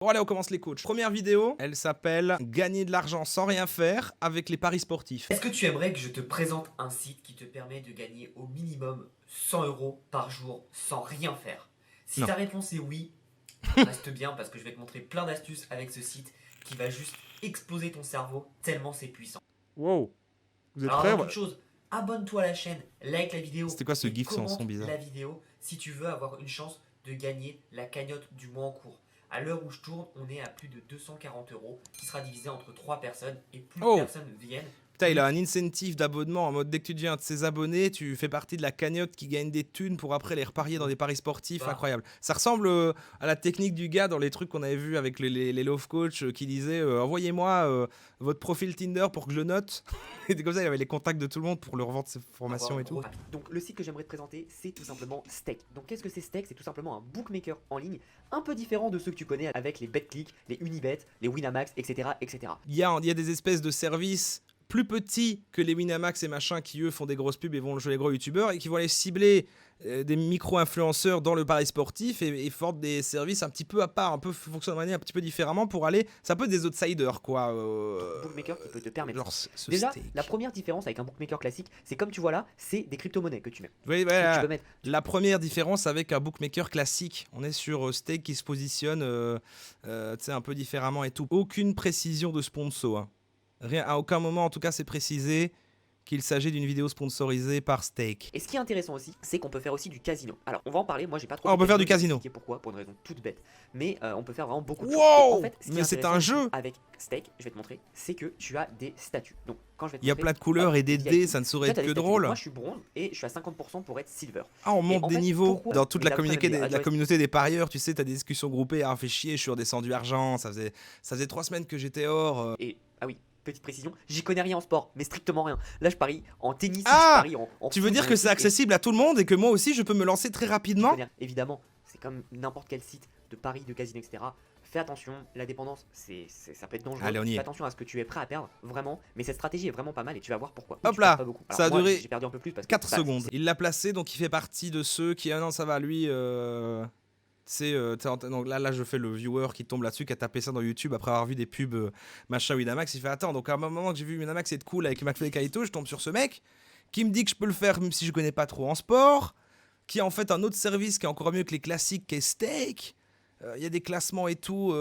Bon allez, on commence les coachs. Première vidéo, elle s'appelle « Gagner de l'argent sans rien faire avec les paris sportifs ». Est-ce que tu aimerais que je te présente un site qui te permet de gagner au minimum 100 € par jour sans rien faire? Si Non. ta réponse est oui, reste bien parce que je vais te montrer plein d'astuces avec ce site qui va juste exploser ton cerveau tellement c'est puissant. Wow. Vous êtes Alors prêts? avant toute chose, abonne-toi à la chaîne, like la vidéo. C'était quoi ce et gif sans son commente bizarre? la vidéo si tu veux avoir une chance de gagner la cagnotte du mois en cours. À l'heure où je tourne, on est à plus de 240 € qui sera divisé entre 3 personnes et plus de personnes viennent. Putain, il a un incentive d'abonnement en mode dès que tu deviens un de ses abonnés, tu fais partie de la cagnotte qui gagne des thunes pour après les reparier dans des paris sportifs. Bah. Incroyable. Ça ressemble à la technique du gars dans les trucs qu'on avait vus avec les love coach qui disait envoyez-moi votre profil Tinder pour que je le note. Et comme ça, il avait les contacts de tout le monde pour leur vendre ses formations et tout. Donc le site que j'aimerais te présenter, c'est tout simplement Stake. Donc qu'est-ce que c'est Stake? C'est tout simplement un bookmaker en ligne, un peu différent de ceux que tu connais avec les BetClick, les Unibet, les Winamax, etc. etc. Il y a des espèces de services plus petits que les Winamax et machin qui eux font des grosses pubs et vont jouer les gros youtubeurs et qui vont aller cibler des micro-influenceurs dans le pari sportif et font des services un petit peu à part, un peu fonctionnent de manière un petit peu différemment pour aller, c'est un peu des outsiders quoi. Bookmaker qui peut te permettre. Genre Déjà, steak. la première différence avec un bookmaker classique, c'est comme tu vois là, c'est des crypto-monnaies que tu mets. Oui, Donc, tu peux mettre. la première différence avec un bookmaker classique, on est sur Stake qui se positionne un peu différemment et tout. Aucune précision de sponsor. Hein. Rien, à aucun moment, en tout cas, c'est précisé qu'il s'agit d'une vidéo sponsorisée par Stake. Et ce qui est intéressant aussi, c'est qu'on peut faire aussi du casino. Alors, on va en parler. Moi, j'ai pas trop. Ah, on peut faire du casino. Je vais expliquer pourquoi, pour une raison toute bête. Mais on peut faire vraiment beaucoup de Wow. choses. Et en fait, ce qui Mais est c'est intéressant un jeu. avec Stake, je vais te montrer, c'est que tu as des statuts. Donc, quand je vais te Il y a montrer, plein de couleurs et des VIP. dés, ça ne saurait Toi, être t'as que des statuts. drôle. Moi, je suis bronze et je suis à 50% pour être silver. Ah, on monte en des fait, niveaux. pourquoi Dans toute Mais la t'as communauté, besoin de la communauté des parieurs, tu sais, t'as des discussions groupées. Ah, fais chier, je suis redescendu argent. Ça faisait 3 semaines que j'étais hors. Et ah oui, petite précision, j'y connais rien en sport, mais strictement rien. Là, je parie en tennis, Ah, je parie en tu veux foot, dire en que c'est équipe, accessible à tout le monde et que moi aussi je peux me lancer très rapidement? Évidemment, c'est comme n'importe quel site de paris, de casino, etc. Fais attention, la dépendance, ça peut être dangereux. Allez, on y est. Fais attention à ce que tu es prêt à perdre, vraiment. Mais cette stratégie est vraiment pas mal et tu vas voir pourquoi. Hop Tu là, perds pas beaucoup. ça a moi, duré j'ai perdu un peu plus parce que 4 bah, secondes. Il l'a placé, donc il fait partie de ceux qui... Ah non, ça va, lui... donc là, je fais le viewer qui tombe là-dessus, qui a tapé ça dans YouTube après avoir vu des pubs machin Winamax. Il fait attends, donc à un moment que j'ai vu Winamax être cool avec McFly et Kaito, je tombe sur ce mec qui me dit que je peux le faire même si je connais pas trop en sport, qui a en fait un autre service qui est encore mieux que les classiques, qui est Stake. Il y a des classements et tout.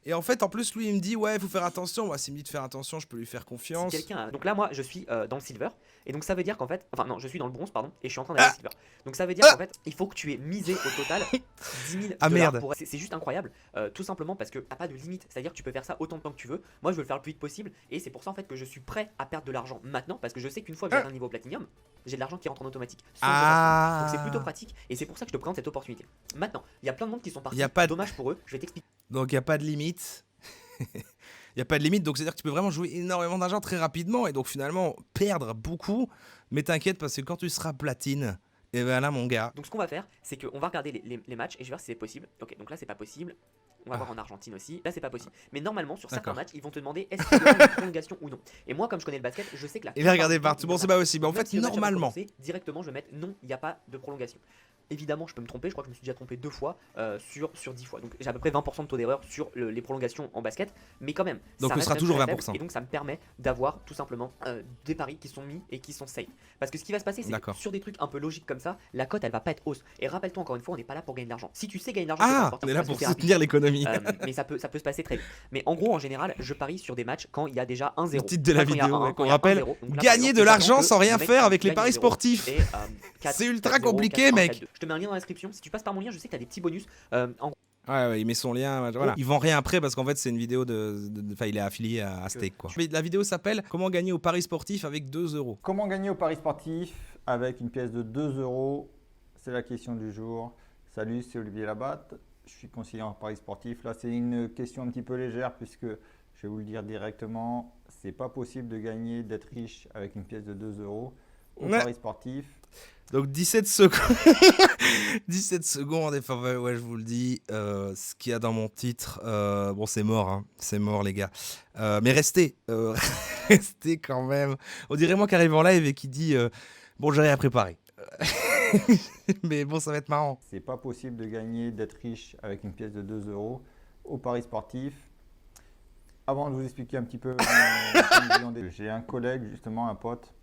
Et en fait, en plus, lui, il me dit ouais, il faut faire attention. Moi, s'il me dit de faire attention, je peux lui faire confiance. Si donc là, moi, je suis dans le silver. Et donc, ça veut dire qu'en fait. Enfin, non, je suis dans le bronze, pardon. Et je suis en train d'aller au silver. Donc, ça veut dire qu'en fait, il faut que tu aies misé au total 10 000 Ah merde. C'est juste incroyable. Tout simplement parce que t'as pas de limite. C'est-à-dire que tu peux faire ça autant de temps que tu veux. Moi, je veux le faire le plus vite possible. Et c'est pour ça, en fait, que je suis prêt à perdre de l'argent maintenant. Parce que je sais qu'une fois que j'ai un niveau platinum, j'ai de l'argent qui rentre en automatique. Donc, c'est plutôt pratique. Et c'est pour ça que je te présente cette opportunité. Maintenant, il y a plein de monde qui sont partis. Dommage pour eux. Je vais t'expliquer. Donc, il n'y a pas de limite. Il n'y a pas de limite, donc c'est-à-dire que tu peux vraiment jouer énormément d'argent très rapidement et donc finalement perdre beaucoup. Mais t'inquiète parce que quand tu seras platine, et ben là mon gars. Donc ce qu'on va faire, c'est qu'on va regarder les matchs et je vais voir si c'est possible. Ok, donc là c'est pas possible. On va voir en Argentine aussi. Là c'est pas possible. Mais normalement sur certains matchs, ils vont te demander est-ce qu'il y aura une prolongation ou non. Et moi comme je connais le basket, je sais que là. Il va regarder partout. Bon c'est pas possible. En fait normalement. Directement je vais mettre non, il n'y a pas de prolongation. Évidemment, je peux me tromper, je crois que je me suis déjà trompé 2 fois sur 10 fois. Donc j'ai à peu près 20% de taux d'erreur sur les prolongations en basket, mais quand même. Donc ce sera toujours 20%. Et donc ça me permet d'avoir tout simplement des paris qui sont mis et qui sont safe. Parce que ce qui va se passer, c'est que sur des trucs un peu logiques comme ça, la cote elle va pas être hausse. Et rappelle-toi encore une fois, on n'est pas là pour gagner de l'argent. Si tu sais gagner de l'argent, on est là pour soutenir l'économie. Mais ça peut se passer très vite. Mais en gros, en général, je parie sur des matchs quand il y a déjà 1-0. Le titre de la vidéo, qu'on rappelle, gagner de l'argent sans rien faire avec les paris sportifs. C'est ultra compliqué, mec. Je te mets un lien dans la description. Si tu passes par mon lien, je sais que tu as des petits bonus. Ouais, il met son lien. Voilà. Il vend rien après parce qu'en fait, c'est une vidéo Enfin, il est affilié à Stake, quoi. Mais la vidéo s'appelle Comment gagner au paris sportif avec 2 €. Comment gagner au paris sportif avec une pièce de 2 €? C'est la question du jour. Salut, c'est Olivier Labatte. Je suis conseiller en paris sportif. Là, c'est une question un petit peu légère puisque je vais vous le dire directement. C'est pas possible de gagner, d'être riche avec une pièce de 2 € au paris sportif. Donc 17 secondes. 17 secondes, enfin ouais, je vous le dis, ce qu'il y a dans mon titre, bon c'est mort, hein, c'est mort les gars. Mais restez, restez quand même. On dirait moi qui arrive en live et qui dit, bon j'ai rien préparé. Mais bon, ça va être marrant. C'est pas possible de gagner, d'être riche avec une pièce de 2 euros au Paris sportif. Avant de vous expliquer un petit peu, j'ai un collègue, justement, un pote,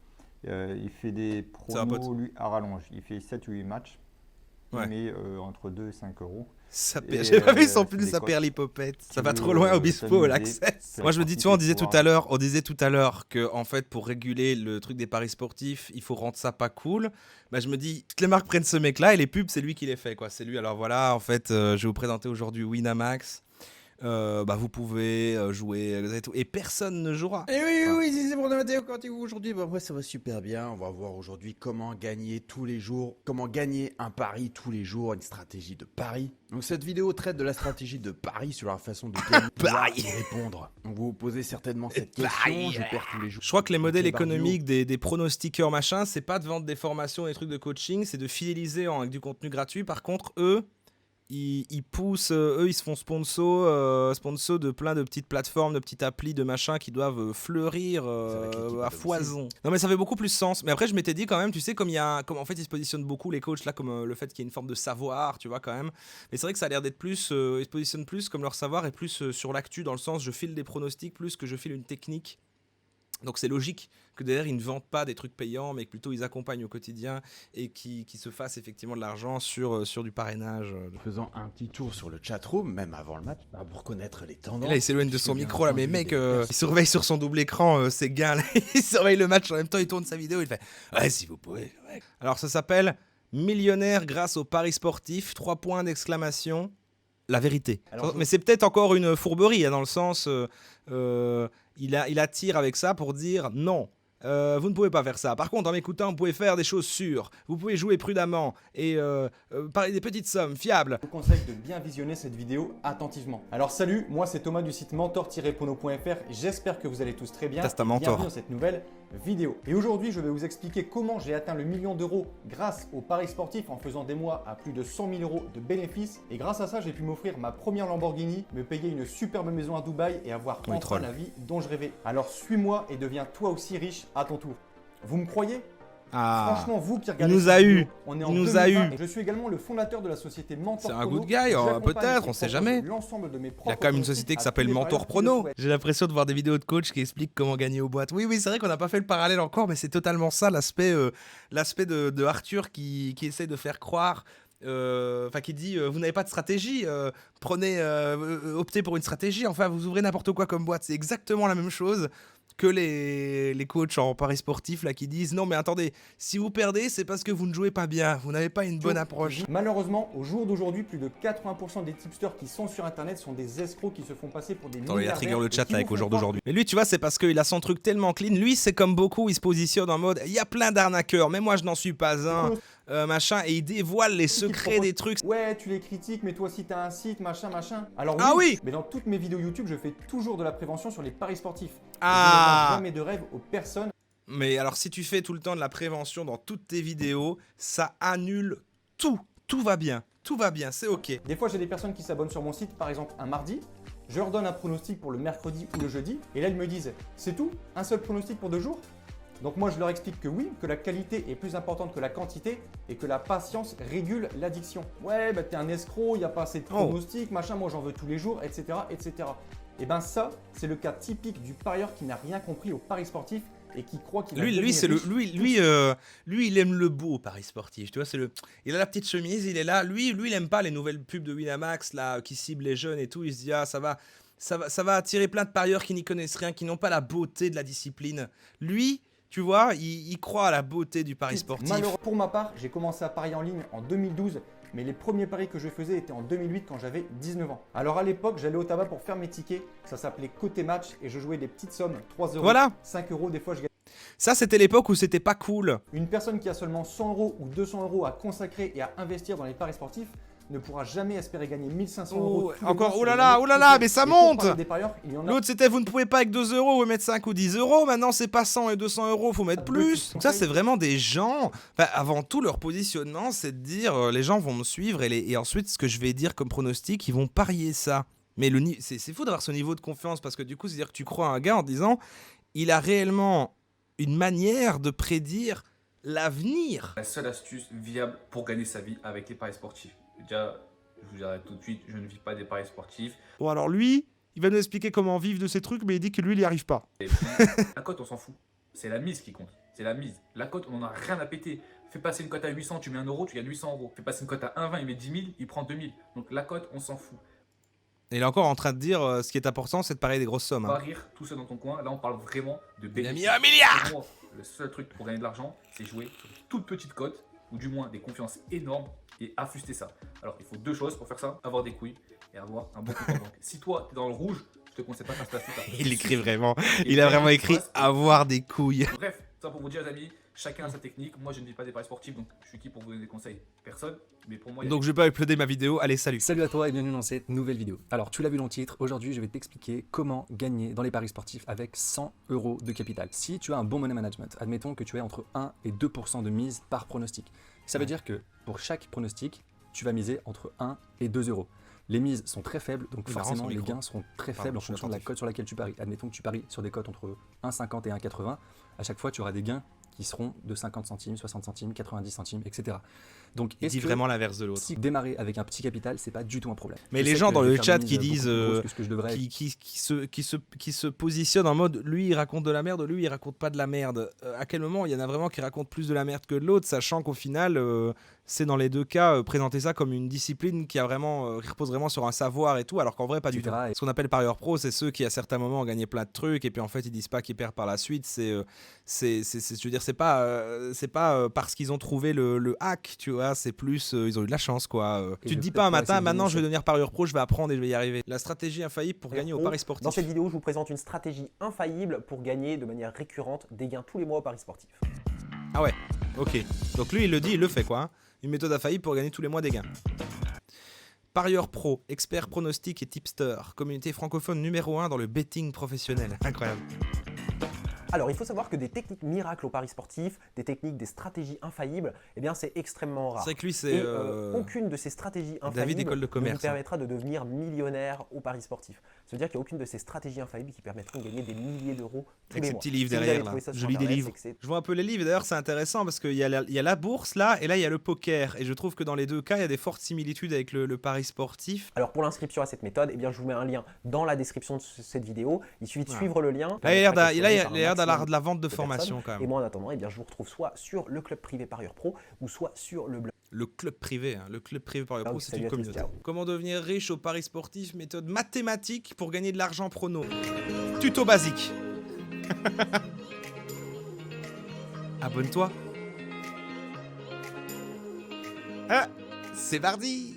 il fait des C'est un pronos, lui, à rallonge. Il fait 7 ou 8 matchs, Ouais. il met entre 2 et 5 euros. Et, J'ai pas vu son c'est pull, des ça cotes. perd l'hypopète. Ça Tu va veux, trop loin, Obispo, t'amuser, l'Access. faire Moi, je me dis, tu vois, sportif et pouvoir- on disait tout à l'heure que, en fait, pour réguler le truc des paris sportifs, il faut rendre ça pas cool. Bah, je me dis, toutes les marques prennent ce mec-là et les pubs, c'est lui qui les fait, quoi. C'est lui. Alors voilà, en fait, je vais vous présenter aujourd'hui Winamax. Bah, vous pouvez jouer et tout. Et personne ne jouera. Et oui, c'est pour Mathéo quand vous aujourd'hui. Bah, ouais, ça va super bien. On va voir aujourd'hui comment gagner tous les jours, comment gagner un pari tous les jours, une stratégie de pari. Donc cette vidéo traite de la stratégie de pari sur la façon de gagner. Pari. Y répondre. Donc vous vous posez certainement cette Pari. question. Je perds tous les jours. Je crois que les modèles Ok, Bardio. économiques des pronostiqueurs machin, c'est pas de vendre des formations, des trucs de coaching, c'est de fidéliser avec du contenu gratuit. Par contre, eux, ils poussent, eux, ils se font sponsor de plein de petites plateformes, de petites applis, de machins qui doivent fleurir Ça va cliquer à pas foison. Non, mais ça fait beaucoup plus sens. Mais après, je m'étais dit quand même, tu sais, comme en fait, ils se positionnent beaucoup les coachs là, comme le fait qu'il y ait une forme de savoir, tu vois, quand même. Mais c'est vrai que ça a l'air d'être plus, ils se positionnent plus comme leur savoir et plus sur l'actu, dans le sens, je file des pronostics plus que je file une technique. Donc c'est logique que derrière ils ne vendent pas des trucs payants, mais que plutôt ils accompagnent au quotidien et qui se fassent effectivement de l'argent sur du parrainage. Faisant un petit tour sur le chatroom, même avant le match, bah, pour connaître les tendances. Et là il s'éloigne de Puisque son bien micro là, mais entendu, mec, des personnes- il surveille sur son double écran ses gains là. Il surveille le match en même temps, il tourne sa vidéo, il fait ouais si vous pouvez. Ouais. Alors ça s'appelle Millionnaire grâce au paris sportif, 3 points d'exclamation. La vérité. Alors, Mais c'est peut-être encore une fourberie, hein, dans le sens, il attire avec ça pour dire non. Vous ne pouvez pas faire ça. Par contre, en m'écoutant, vous pouvez faire des choses sûres. Vous pouvez jouer prudemment et parler des petites sommes fiables. Je vous conseille de bien visionner cette vidéo attentivement. Alors salut, moi c'est Thomas du site mentor-pono.fr. J'espère que vous allez tous très bien. Ça, c'est un mentor. Bienvenue dans cette nouvelle vidéo. Et aujourd'hui, je vais vous expliquer comment j'ai atteint le million d'euros grâce aux paris sportifs en faisant des mois à plus de 100 000 euros de bénéfices. Et grâce à ça, j'ai pu m'offrir ma première Lamborghini, me payer une superbe maison à Dubaï et avoir il enfin troll. la vie dont je rêvais. Alors suis-moi et deviens toi aussi riche à ton tour. Vous me croyez? Ah, Franchement, vous qui regardez nous cette a vidéo, eu. on est Il en nous a 2020 eu. et je suis également le fondateur de la société Mentor c'est un Prono. good guy, J'accompagne peut-être, et on sait propose jamais. l'ensemble de mes Il y a propres quand même une pronostics société qui à s'appelle tous les Mentor parieurs qui le Prono. souhaitent. J'ai l'impression de voir des vidéos de coach qui expliquent comment gagner aux boîtes. Oui, c'est vrai qu'on n'a pas fait le parallèle encore, mais c'est totalement ça l'aspect de Arthur qui essaie de faire croire. Enfin, qui dit vous n'avez pas de stratégie, optez pour une stratégie. Enfin, vous ouvrez n'importe quoi comme boîte. C'est exactement la même chose que les coachs en paris sportif là qui disent non mais attendez, si vous perdez c'est parce que vous ne jouez pas bien, vous n'avez pas une bonne approche. Malheureusement, au jour d'aujourd'hui, plus de 80% des tipsters qui sont sur internet sont des escrocs qui se font passer pour des Attends, il a milliardaires trigger le et chat qui là avec vous au font jour croire d'aujourd'hui. Mais lui, tu vois, c'est parce qu'il a son truc tellement clean. Lui, c'est comme beaucoup, il se positionne en mode il y a plein d'arnaqueurs, mais moi je n'en suis pas un, machin, et il dévoile les secrets des trucs. Ouais, tu les critiques, mais toi aussi t'as un site, machin. Alors Ah oui. mais dans toutes mes vidéos YouTube, je fais toujours de la prévention sur les paris sportifs. Ah. Je ne vends jamais de rêve aux personnes. Mais alors, si tu fais tout le temps de la prévention dans toutes tes vidéos, ça annule tout. Tout va bien. Tout va bien, c'est ok. Des fois, j'ai des personnes qui s'abonnent sur mon site, par exemple un mardi. Je leur donne un pronostic pour le mercredi ou le jeudi. Et là, ils me disent, c'est tout? Un seul pronostic pour 2 jours? Donc moi, je leur explique que oui, que la qualité est plus importante que la quantité et que la patience régule l'addiction. Ouais, bah t'es un escroc, il n'y a pas assez de pronostics, machin, moi j'en veux tous les jours, etc. etc. Et ben ça, c'est le cas typique du parieur qui n'a rien compris au paris sportif et qui croit qu'il va Lui, devenir c'est le, riche. lui, il aime le beau paris sportif. Tu vois, il a la petite chemise, il est là. Lui, il aime pas les nouvelles pubs de Winamax là qui ciblent les jeunes et tout. Il se dit ah ça va attirer plein de parieurs qui n'y connaissent rien, qui n'ont pas la beauté de la discipline. Lui, tu vois, il croit à la beauté du pari sportif. Malheureux. Pour ma part, j'ai commencé à parier en ligne en 2012, mais les premiers paris que je faisais étaient en 2008 quand j'avais 19 ans. Alors à l'époque, j'allais au tabac pour faire mes tickets, ça s'appelait côté match et je jouais des petites sommes, 3 euros, Voilà. 5 euros, des fois je gagnais. Ça, c'était l'époque où c'était pas cool. Une personne qui a seulement 100 euros ou 200 euros à consacrer et à investir dans les paris sportifs ne pourra jamais espérer gagner 1500 euros. tous les encore, mois oh sur là les là, années. mais ça Et pour monte. parler des parieurs, il y en a. L'autre, c'était vous ne pouvez pas avec 2 euros, vous mettre 5 ou 10 euros. Maintenant, c'est pas 100 et 200 euros, faut mettre plus. Donc ça, c'est vraiment des gens. Enfin, avant tout, leur positionnement, c'est de dire les gens vont me suivre et ensuite, ce que je vais dire comme pronostic, ils vont parier ça. Mais c'est fou d'avoir ce niveau de confiance parce que du coup, c'est-à-dire que tu crois à un gars en disant il a réellement une manière de prédire l'avenir. La seule astuce viable pour gagner sa vie avec les paris sportifs. Déjà, je vous arrête tout de suite, je ne vis pas des paris sportifs. Bon, alors lui, il va nous expliquer comment vivre de ces trucs, mais il dit que lui, il n'y arrive pas. Et puis, la cote, on s'en fout. C'est la mise qui compte. C'est la mise. La cote, on n'en a rien à péter. Fais passer une cote à 800, tu mets 1 euro, tu gagnes 800 euros. Fais passer une cote à 1,20, il met 10 000, il prend 2 000. Donc la cote, on s'en fout. Et il est encore en train de dire ce qui est important, c'est de parier des grosses sommes. Pas Hein. rire tout seul dans ton coin. Là, on parle vraiment de Il a bénéfice. mis 1 milliard. Pour moi, le seul truc pour gagner de l'argent, c'est jouer sur une toute petite cote, ou du moins des confiances énormes, et affuster ça. Alors, il faut 2 choses pour faire ça, avoir des couilles et avoir un bon compte en banque. Si toi, tu es dans le rouge, je te conseille pas de faire ça. Il écrit vraiment. Il a vraiment écrit avoir des couilles. Bref, ça pour vous dire, les amis, chacun a sa technique. Moi, je ne vis pas des paris sportifs, donc je suis qui pour vous donner des conseils? Personne. Mais pour moi, il y a Donc je vais pas uploader ma vidéo. Allez, salut. Salut à toi et bienvenue dans cette nouvelle vidéo. Alors tu l'as vu dans le titre, aujourd'hui je vais t'expliquer comment gagner dans les paris sportifs avec 100 € de capital. Si tu as un bon money management, admettons que tu aies entre 1 et 2% de mise par pronostic. Ça veut dire que pour chaque pronostic, tu vas miser entre 1 et 2 euros. Les mises sont très faibles, donc Il est marrant, forcément son les micro. gains seront très Pardon, faibles en je suis fonction de la attentif. cote sur laquelle tu paries. Admettons que tu paries sur des cotes entre 1,50 et 1,80. À chaque fois, tu auras des gains qui seront de 50 centimes, 60 centimes, 90 centimes, etc. Donc, Il dit vraiment l'inverse de l'autre. si démarrer avec un petit capital, c'est pas du tout un problème. Mais Je les sais gens que dans je vais le faire chat des qui mises disent, beaucoup plus grosses que ce que je devrais. qui se positionnent en mode lui il raconte de la merde, lui il raconte pas de la merde. À quel moment il y en a vraiment qui racontent plus de la merde que de l'autre, sachant qu'au final c'est dans les deux cas présenter ça comme une discipline qui a vraiment qui repose vraiment sur un savoir et tout, alors qu'en vrai pas du tout. etc. Ce qu'on appelle parieur pro, c'est ceux qui à certains moments ont gagné plein de trucs et puis en fait ils disent pas qu'ils perdent par la suite. Je veux dire c'est pas parce qu'ils ont trouvé le hack, tu vois, c'est plus ils ont eu de la chance quoi. Et Tu te je dis vais pas un peut-être matin essayer de maintenant donner je vais devenir parieur pro, je vais apprendre et je vais y arriver. La stratégie infaillible pour gagner au paris sportif. Dans cette vidéo, je vous présente une stratégie infaillible pour gagner de manière récurrente des gains tous les mois au paris sportif. Ah ouais, ok. Donc lui il le dit, il le fait quoi hein. Une méthode infaillible pour gagner tous les mois des gains. Parieur pro, expert pronostic et tipster, communauté francophone numéro 1 dans le betting professionnel. Incroyable. Alors, il faut savoir que des techniques miracles au paris sportif, des techniques, des stratégies infaillibles, eh bien, c'est extrêmement rare. C'est vrai que lui Et c'est aucune de ces stratégies David infaillibles école de ne vous commerce. permettra de devenir millionnaire au paris sportif. Ça veut dire qu'il n'y a aucune de ces stratégies infaillibles qui permettront de gagner des milliers d'euros tous Avec les ces mois. petits livres Si vous derrière avez là. trouvé ça sur Je lis des Internet, livres. c'est que c'est Je vois un peu les livres, d'ailleurs c'est intéressant parce qu'il y a la bourse là et là il y a le poker et je trouve que dans les deux cas il y a des fortes similitudes avec le pari sportif. Alors pour l'inscription à cette méthode, eh bien, je vous mets un lien dans la description de cette vidéo. Il suffit de Voilà. suivre le lien. Là il y a Permettra l'air d'être choisi par un maximum de la vente de de formation quand personnes. Et même. moi en attendant, eh bien, je vous retrouve soit sur le club privé Parieur Pro ou soit sur le blog. Le club privé, hein. Le club privé parieur pro oui, c'est salut une à tous, communauté. ciao. Comment devenir riche au paris sportif, méthode mathématique pour gagner de l'argent prono. Tuto basique. Abonne-toi. Ah, c'est parti.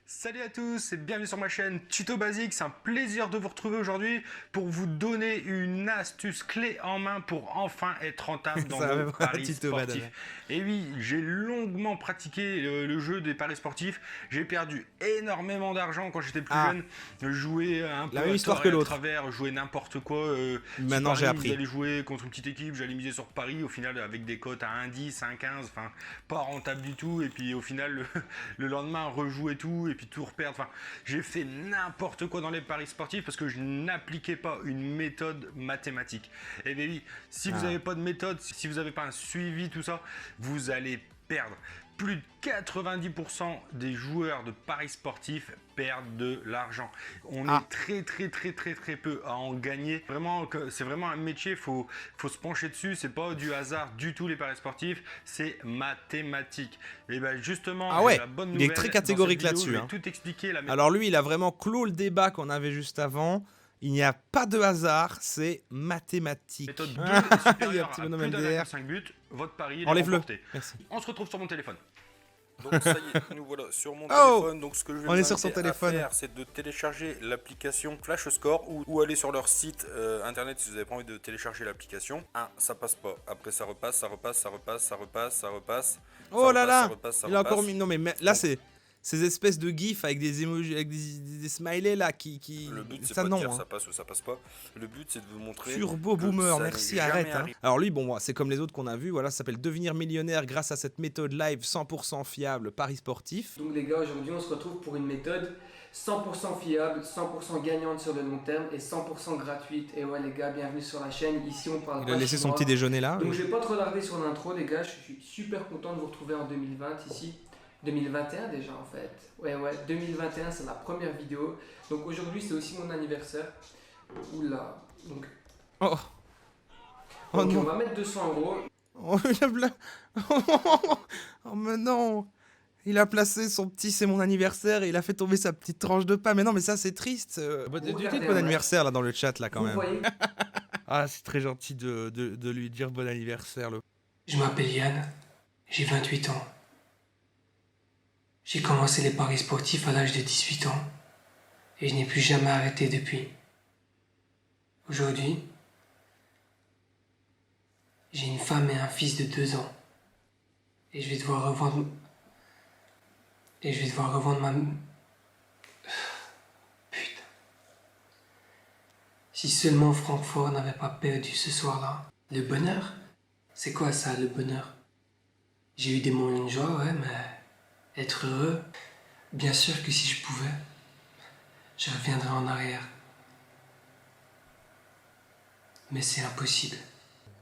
Salut à tous et bienvenue sur ma chaîne Tuto Basique, c'est un plaisir de vous retrouver aujourd'hui pour vous donner une astuce clé en main pour enfin être rentable dans Ça va vos même paris tuto, sportifs. madame. Et oui, j'ai longuement pratiqué le jeu des paris sportifs, j'ai perdu énormément d'argent quand j'étais plus Ah. jeune, je jouais un peu La même à histoire tort que et à l'autre. travers, je jouais n'importe quoi. Maintenant, si j'ai Paris, appris. J'allais jouer contre une petite équipe, j'allais miser sur Paris, au final avec des cotes à 1,10, 1,15, enfin pas rentable du tout, et puis au final le lendemain rejouer tout et puis tout reperdre. Enfin, j'ai fait n'importe quoi dans les paris sportifs parce que je n'appliquais pas une méthode mathématique. Et bien oui, si vous n'avez pas de méthode, si vous n'avez pas un suivi, tout ça, vous allez perdre. Plus de 90% des joueurs de paris sportifs perdent de l'argent. On est très peu à en gagner. Vraiment, c'est vraiment un métier, faut se pencher dessus. C'est pas du hasard du tout les paris sportifs, c'est mathématique. Et ben justement, Ah ouais, j'ai la bonne il est nouvelle. très Dans catégorique cette vidéo, là-dessus, je hein. vais tout expliquer la méthode. Alors lui, il a vraiment clos le débat qu'on avait juste avant. Il n'y a pas de hasard, c'est mathématique. Méthode 2 Il y est a un supérieure petit à bonhomme plus MDR. d'1,5 buts. Votre pari est Enlève-le. remporté. Merci. On se retrouve sur mon téléphone. Donc ça y est, nous voilà sur mon Oh, téléphone. Donc ce que je vais on vous est sur son inviter à téléphone. faire, c'est de télécharger l'application Flash Score ou aller sur leur site internet si vous n'avez pas envie de télécharger l'application. Ça passe pas. Après ça repasse, ça repasse, ça repasse, ça repasse, ça repasse. Oh là là, ça repasse, ça il a encore repasse. mis. Non mais là c'est ces espèces de gifs avec des emojis, avec des smileys là qui. Le but c'est ça pas non. de dire hein. ça passe ou ça passe pas. Le but c'est de vous montrer. Turbo que boomer, ça merci, n'est jamais arrête. Hein. arrivé. Alors lui, bon, c'est comme les autres qu'on a vu. Voilà, ça s'appelle devenir millionnaire grâce à cette méthode live 100% fiable, paris sportif. Donc les gars, aujourd'hui on se retrouve pour une méthode 100% fiable, 100% gagnante sur le long terme et 100% gratuite. Et ouais les gars, bienvenue sur la chaîne. Ici on parle Il pas a laissé son chinois. petit déjeuner là. Donc je vais pas trop tarder sur l'intro les gars, je suis super content de vous retrouver en 2020 ici. 2021 déjà en fait. Ouais 2021 c'est ma première vidéo. Donc aujourd'hui c'est aussi mon anniversaire. Oula. Donc, Oh, oh donc on non. va mettre 200 €. Oh, oh, mais non. Il a placé son petit c'est mon anniversaire et il a fait tomber sa petite tranche de pain. Mais non, mais ça c'est triste. regardez Dites un bon match. anniversaire là dans le chat là quand Vous même. voyez, Ah, c'est très gentil de lui dire bon anniversaire. je m'appelle Yann, j'ai 28 ans. J'ai commencé les paris sportifs à l'âge de 18 ans et je n'ai plus jamais arrêté depuis. Aujourd'hui, j'ai une femme et un fils de 2 ans et je vais devoir revendre ma... Putain. Si seulement Francfort n'avait pas perdu ce soir-là. Le bonheur? C'est quoi ça, le bonheur? J'ai eu des moments de joie, ouais, mais être heureux, bien sûr que si je pouvais, je reviendrais en arrière. Mais c'est impossible.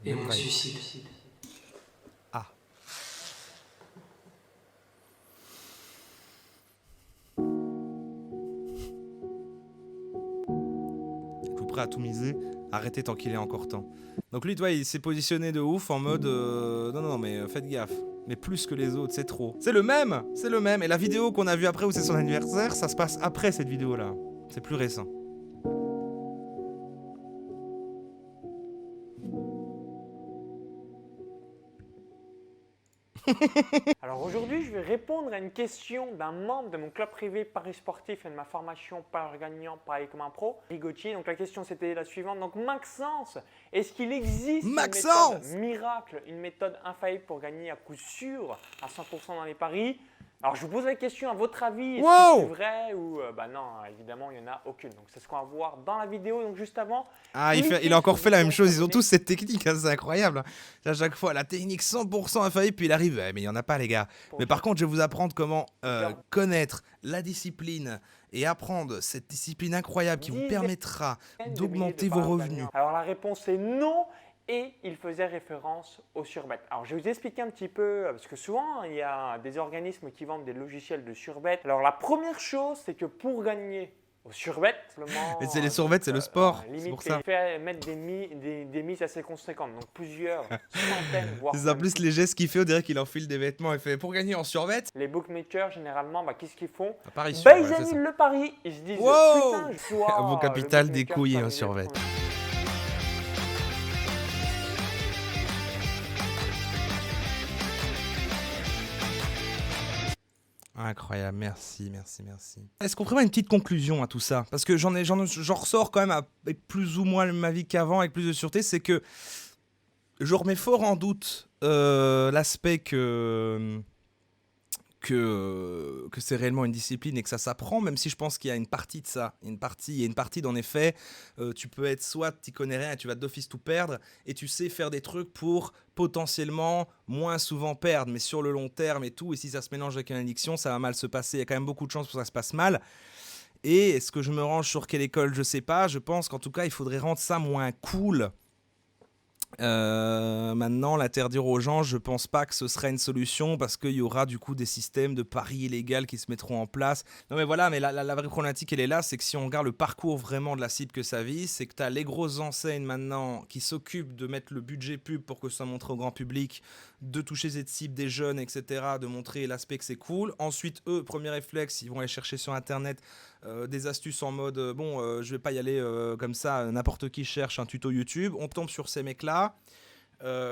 Et mon suicide. Ah. Êtes-vous prêt à tout miser? Arrêtez tant qu'il est encore temps. Donc lui, toi, il s'est positionné de ouf en mode non, mais faites gaffe. Mais plus que les autres, c'est trop. C'est le même. Et la vidéo qu'on a vue après où c'est son anniversaire, ça se passe après cette vidéo-là. C'est plus récent. Alors aujourd'hui, je vais répondre à une question d'un membre de mon club privé Paris Sportif et de ma formation Paris Gagnant, Paris comme un pro, Rigotier. Donc la question c'était la suivante. Donc Maxence, est-ce qu'il existe une méthode miracle, une méthode infaillible pour gagner à coup sûr à 100% dans les paris? Alors je vous pose la question, à votre avis, est-ce que c'est vrai ou bah non, évidemment il n'y en a aucune. Donc c'est ce qu'on va voir dans la vidéo. Donc juste avant. Ah, il a encore fait la même chose. Ils ont tous cette technique, hein, c'est incroyable. À chaque fois, la technique 100% infaillible, puis il arrive. Mais il n'y en a pas, les gars. Mais par contre, je vais vous apprendre comment connaître la discipline et apprendre cette discipline incroyable qui vous permettra d'augmenter vos revenus. Alors la réponse est non. Et il faisait référence au surbet. Alors je vais vous expliquer un petit peu, parce que souvent il y a des organismes qui vendent des logiciels de surbet. Alors la première chose, c'est que pour gagner au surbet, mais c'est les surbets, c'est le sport, c'est pour ça. Il fait mettre des mises assez conséquentes, donc plusieurs centaines, voire en plus les gestes qu'il fait, on dirait qu'il enfile des vêtements. Il fait pour gagner en surbet. Les bookmakers, généralement, qu'est-ce qu'ils font? Ils annulent le pari. Ils se disent, putain, je dois... Vos capital des couilles en surbet. Incroyable, merci. Est-ce qu'on ferait une petite conclusion à tout ça? Parce que j'en ressors quand même avec plus ou moins ma vie qu'avant, avec plus de sûreté, c'est que je remets fort en doute l'aspect que c'est réellement une discipline et que ça s'apprend, même si je pense qu'il y a une partie de ça. Il y a une partie d'en effet, tu peux être soit tu connais rien et tu vas d'office tout perdre, et tu sais faire des trucs pour potentiellement moins souvent perdre, mais sur le long terme et tout, et si ça se mélange avec une addiction, ça va mal se passer. Il y a quand même beaucoup de chances pour que ça se passe mal. Et est-ce que je me range sur quelle école? Je sais pas. Je pense qu'en tout cas, il faudrait rendre ça moins cool. Maintenant, l'interdire aux gens, je pense pas que ce serait une solution parce qu'il y aura du coup des systèmes de paris illégaux qui se mettront en place. Non mais voilà, mais la vraie problématique elle est là, c'est que si on regarde le parcours vraiment de la cible que ça vise, c'est que tu as les grosses enseignes maintenant qui s'occupent de mettre le budget pub pour que ça montre au grand public, de toucher cette cible des jeunes, etc., de montrer l'aspect que c'est cool. Ensuite, eux, premier réflexe, ils vont aller chercher sur internet des astuces en mode je vais pas y aller comme ça, n'importe qui cherche un tuto YouTube. On tombe sur ces mecs-là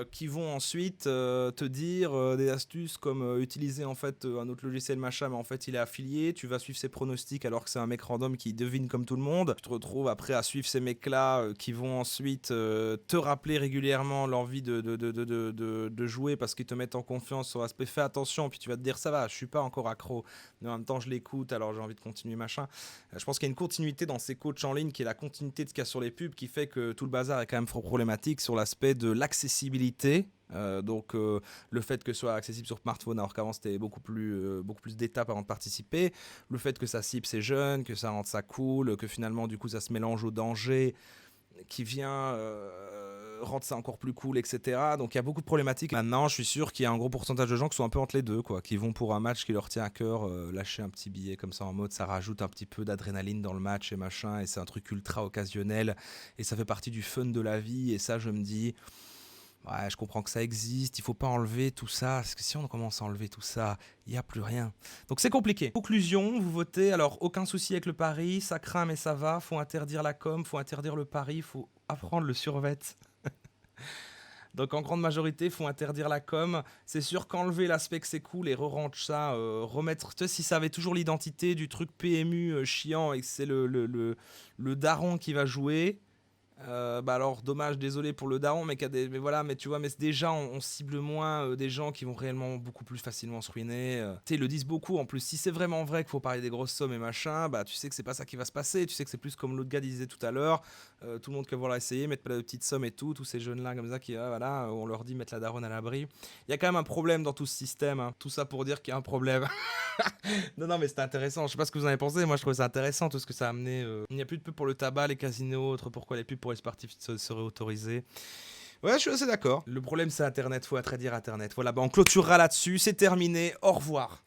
qui vont ensuite te dire des astuces comme utiliser en fait un autre logiciel machin, mais en fait il est affilié, tu vas suivre ses pronostics alors que c'est un mec random qui devine comme tout le monde. Tu te retrouves après à suivre ces mecs-là qui vont ensuite te rappeler régulièrement l'envie de jouer parce qu'ils te mettent en confiance sur l'aspect fais attention, puis tu vas te dire ça va, je suis pas encore accro, mais en même temps je l'écoute alors j'ai envie de continuer machin. Je pense qu'il y a une continuité dans ces coachs en ligne qui est la continuité de ce qu'il y a sur les pubs qui fait que tout le bazar est quand même trop problématique sur l'aspect de l'accessibilité l'accessibilité. Donc le fait que ce soit accessible sur smartphone alors qu'avant c'était beaucoup plus d'étapes avant de participer, le fait que ça cible ces jeunes, que ça rende ça cool, que finalement du coup ça se mélange au danger qui vient rendre ça encore plus cool, etc. Donc il y a beaucoup de problématiques. Maintenant je suis sûr qu'il y a un gros pourcentage de gens qui sont un peu entre les deux, quoi, qui vont pour un match qui leur tient à cœur, lâcher un petit billet comme ça en mode ça rajoute un petit peu d'adrénaline dans le match et machin, et c'est un truc ultra occasionnel et ça fait partie du fun de la vie, et ça je me dis... Ouais, je comprends que ça existe, il faut pas enlever tout ça, parce que si on commence à enlever tout ça, il n'y a plus rien. Donc c'est compliqué. Conclusion, vous votez, alors aucun souci avec le pari, ça craint mais ça va, faut interdire la com, faut interdire le pari, faut apprendre le survêt. Donc en grande majorité, faut interdire la com. C'est sûr qu'enlever l'aspect que c'est cool et re-range ça, remettre, tu sais, si ça avait toujours l'identité du truc PMU chiant et que c'est le daron qui va jouer... bah alors dommage, désolé pour le daron, mais voilà, mais tu vois, mais déjà on cible moins des gens qui vont réellement beaucoup plus facilement se ruiner. Tu sais, ils le disent beaucoup en plus. Si c'est vraiment vrai qu'il faut parler des grosses sommes et machin, bah tu sais que c'est pas ça qui va se passer. Tu sais que c'est plus comme l'autre gars disait tout à l'heure, tout le monde qui va vouloir essayer, mettre pas de petites sommes et tout, tous ces jeunes là comme ça qui voilà, on leur dit mettre la daronne à l'abri. Il y a quand même un problème dans tout ce système, hein. Tout ça pour dire qu'il y a un problème. Non, mais c'était intéressant. Je sais pas ce que vous en avez pensé. Moi, je trouvais ça intéressant tout ce que ça a amené. Il n'y a plus de pub pour le tabac, les casinos, autres. Pourquoi les pubs pour les sportifs seraient autorisées? Ouais, je suis assez d'accord. Le problème, c'est Internet. Faut interdire Internet. Voilà, bah, on clôturera là-dessus. C'est terminé. Au revoir.